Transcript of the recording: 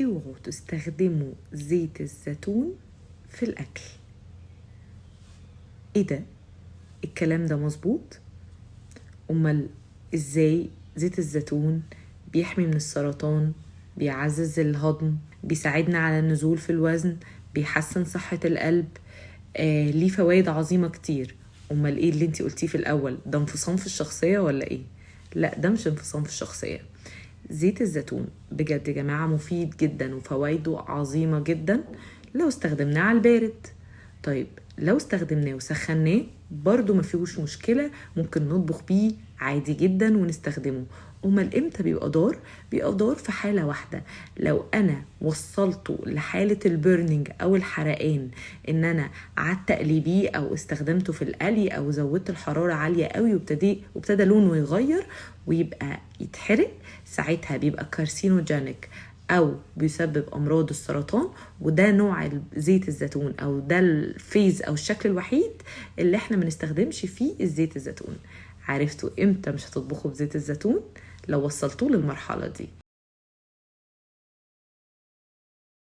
اوعوا تستخدموا زيت الزيتون في الأكل. ايه ده؟ الكلام ده مظبوط؟ امال ازاي زيت الزيتون بيحمي من السرطان، بيعزز الهضم، بيساعدنا على النزول في الوزن، بيحسن صحة القلب، ليه فوائد عظيمة كتير. امال ايه اللي انتي قلتيه في الاول؟ ده انفصام في الشخصية ولا ايه؟ لا، ده مش انفصام في الشخصية. زيت الزيتون بجد يا جماعة مفيد جدا وفوائده عظيمة جدا لو استخدمناه على البارد. طيب لو استخدمناه وسخناه برضو ما فيهوش مشكلة، ممكن نطبخ بيه عادي جدا ونستخدمه. امال امتى بيبقى ضار؟ بيبقى ضار في حالة واحدة، لو انا وصلته لحالة البيرنينج او الحرقان، ان انا قعدت اقلي بيه او استخدمته في القلي او زودت الحرارة عالية قوي وابتدى لونه يغير ويبقى يتحرق، ساعتها بيبقى كارسينوجينيك او بيسبب امراض السرطان. وده نوع زيت الزيتون او ده الفيز او الشكل الوحيد اللي احنا بنستخدمش فيه الزيت الزيتون. عرفتوا امتى مش هتطبخوا بزيت الزيتون؟ لو وصلتوه للمرحلة دي.